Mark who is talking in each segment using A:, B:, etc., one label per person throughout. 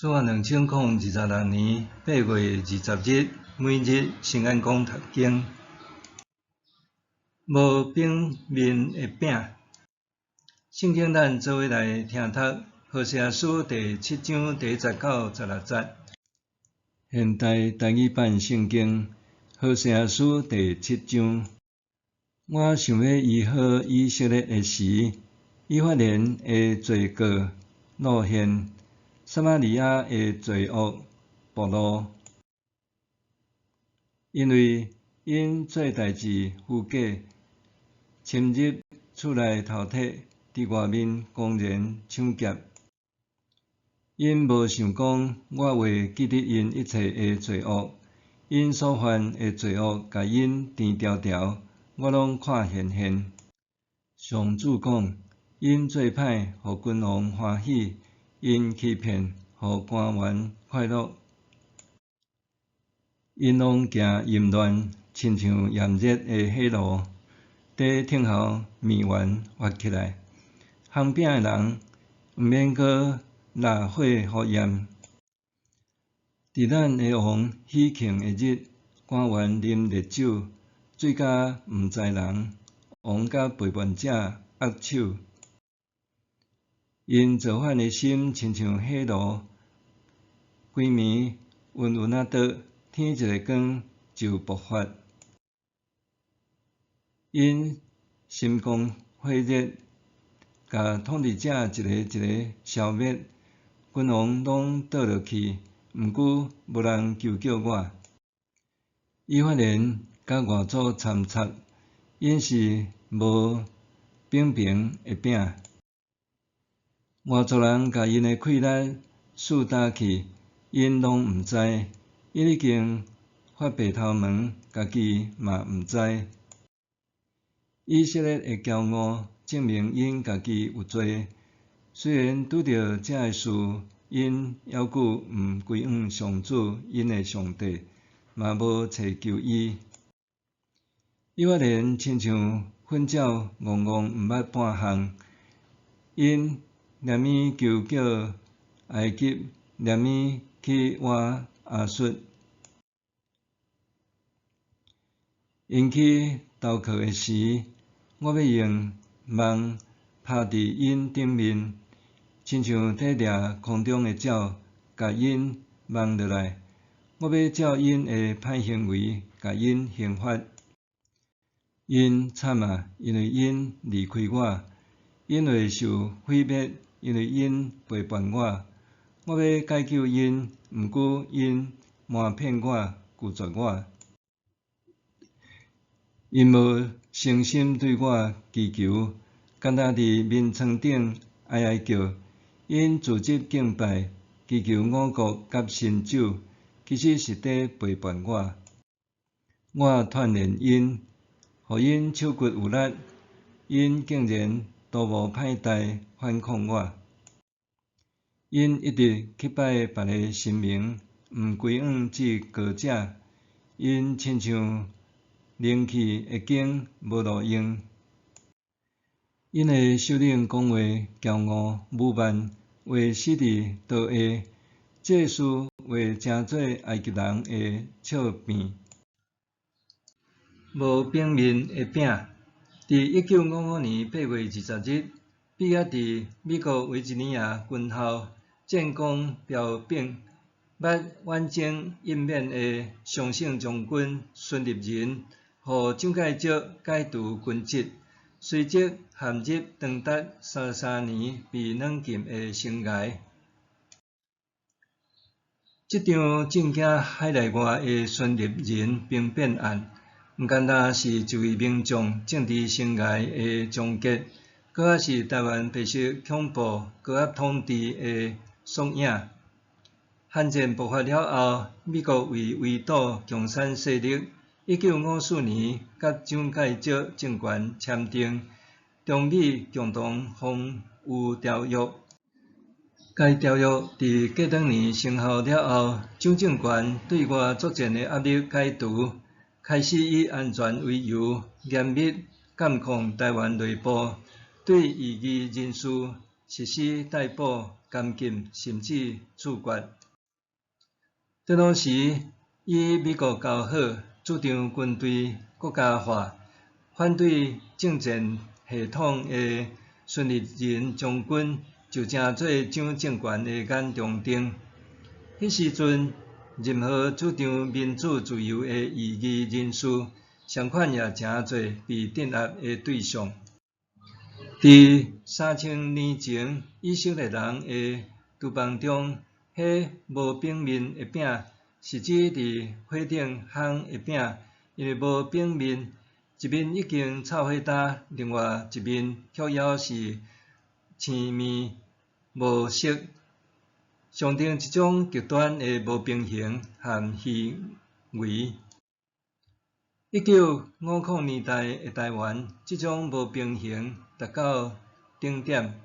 A: 主案2026年8月20日，每日圣安宫读经。无饼面的饼，圣经咱做伙来听读《何西阿书》第7章第19、16节。现代台语版圣经《何西阿书》第7章。我想要医好以色列的时，以法莲的罪过露现，撒玛利亚的罪恶暴露，因为因做代志虚假，侵入厝内偷窃，伫外面公然抢劫。因无想讲，我会记得因一切的罪恶，因所犯的罪恶，甲因填条条，我拢看现现。上主讲，因做歹，互君王欢喜；因欺骗，互官员快乐。因拢行淫乱，亲像炎热的火炉，在听候面丸发起来。烘饼的人毋免阁拿火互焰。伫咱的王喜庆的日，官员啉烈酒，醉甲毋知人。王甲背叛者握手，因造反的心亲像火炉，规暝晕晕啊倒，天一个光就爆发。因心光火热，甲统治者一个一个消灭，君王拢倒落去，毋久无人求救我。以法莲甲外祖参差，因是无饼平的饼。外族人甲因的气力四打去，因拢毋知，因已经发白头毛，家己嘛毋知。以色列的骄傲，证明因家己有罪。虽然拄着这个事，因犹旧毋归向上主，因的上帝，嘛无找救伊。以法莲亲像粪鸟，戆戆毋捌半项。因念伊求救埃及，念伊去活亚述。因去投靠的时，我要用网拍伫因顶面，亲像在掠空中的鸟，甲因网落来。我要照因的歹行为，甲因刑罚。因惨啊！因为因离开我，因会受毁灭，因为因背叛我。我要解救因，毋过因瞒骗我，拒绝我。因无诚心对我祈求，干焦伫面床顶哀哀叫。因自执敬拜，祈求五谷甲新酒，其实是伫背叛我。我锻炼因，互因手骨有力，因竟然都无歹代反抗我。因一直击败别个神明，毋归向即高者。因亲像冷气会经无路用。因的首领讲话骄傲武慢，话死伫刀下。这事会诚做埃及人的笑柄。无饼面的饼，伫1955年8月20日，比亚伫美国维吉尼亚军校建功标炳，捌远征印缅的常胜将军孙立人，互蒋介石解除军籍，随即陷入长达33年被软禁的生涯。这场震惊海内外的孙立人兵变案，毋单单是一位名将政治生涯的终结，搁也是台湾白色恐怖高压统治的缩影。韩战爆发了后，美国为围堵共产势力，1954年甲蒋介石政权签订中美共同防御条约。该条约伫过两年生效了后，蒋政权对外作战的压力解除，开始以安全为由，严密监控台湾内部，对异议人士实施逮捕、监禁甚至处决。这拢是以美国交好，主张军队国家化，反对政战系统的孙立人将军，就正做蒋政权的眼中钉。迄时阵，任何主张民主自由的异议人士，相款也诚侪被镇压的对象。伫3000年前，以色列人的厨房中，迄无饼面的饼，是指伫火顶烘的饼，因为无饼面，一面已经炒火焦，另外一面却还是青面无色，象征一种极端的无平衡和虚伪。1950年代的台湾，这种无平衡达到顶点。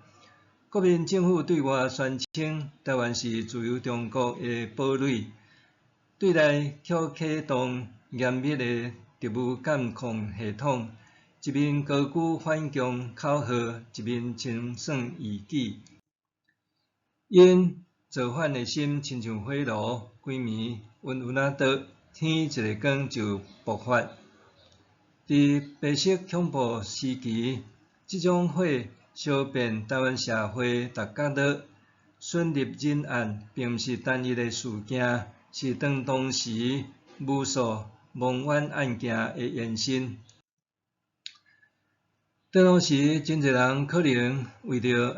A: 国民政府对外宣称台湾是自由中国的堡垒，对内却启动严密的敌务监控系统，一面高举反共口号，一面清算异己。因造反的心亲像火炉，规暝温温啊倒，天一个光就爆发。伫白色恐怖时期，这种火烧遍台湾社会逐角落。孙立人案并不是单一的事件，是当时无数亡冤案件的延伸。当时真侪人可能为着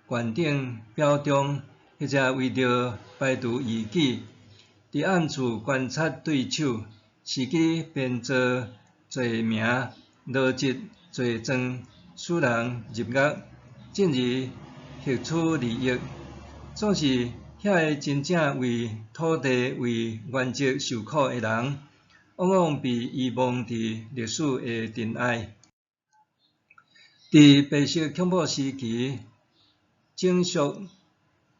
A: 县顶表忠，或者为着排除异己，伫暗处观察对手，时机编造罪名，逻辑罪状，使人入狱，进而获取利益。总是遐个真正为土地、为原则受苦的人，往往被遗忘伫历史的尘埃。伫白色恐怖时期，整肃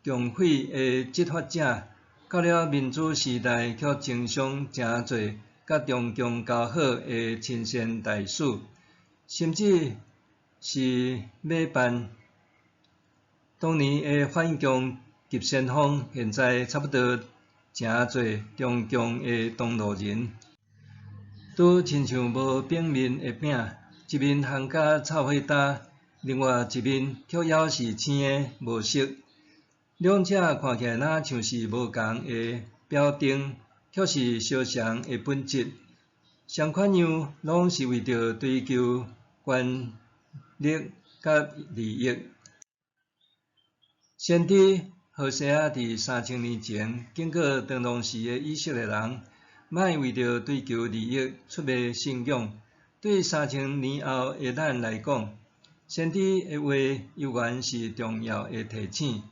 A: 共匪的执法者，到了民主时代，却经常诚侪甲中共交好的亲善大使，甚至是马办。当年的反共急先锋，现在差不多诚侪中共的同路人，拄亲像无饼面的饼，一面烘甲炒火焦，另外一面却还是青的无色。两者看起来若像是无同的表征，却是相像的本质。相款样，拢是为着追求权力甲利益。先知何西阿伫3000年前，警告当当时的以色列人，莫为着追求利益出卖信仰。对3000年后的咱来讲，先知的话犹原是重要的提醒。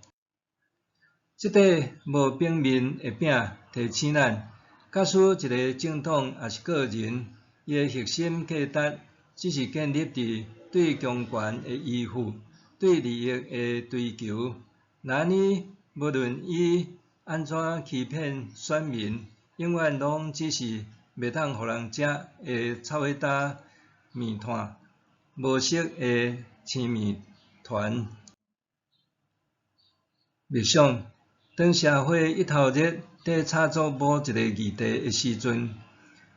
A: 这块无饼面的饼提醒咱，假使一个政党也是个人，伊的核心价值只是建立伫对强权的依附、对利益的追求。那呢，无论伊安怎欺骗选民，永远拢只是袂当互人食的炒火焦面团，无色的青面团。默想，当社会一头热，在插足某一个议题的时阵，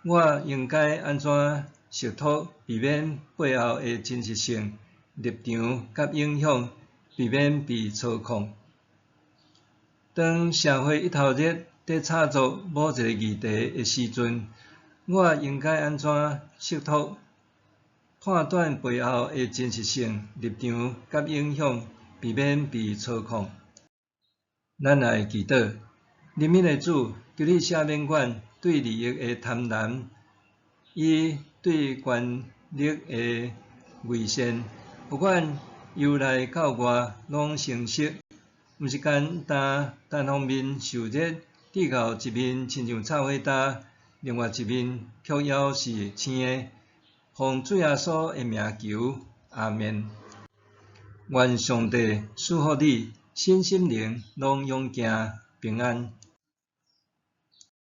A: 我应该安怎识图，避免背后的真实性、立场甲影响，避免被操控。当社会一头热，在插足某一个议题的时阵，我应该安怎识图，判断背后的真实性、立场甲影响，避免被操控。咱来祈祷，怜悯的主，求你赦免阮对利益的贪婪，以对权力的偽善，互阮由内到外拢成熟，毋是简单单方面受热，底到一面亲像炒火焦，另外一面却还是青的。奉主耶稣的名求，阿们。愿上帝赐福你身心灵拢勇健平安。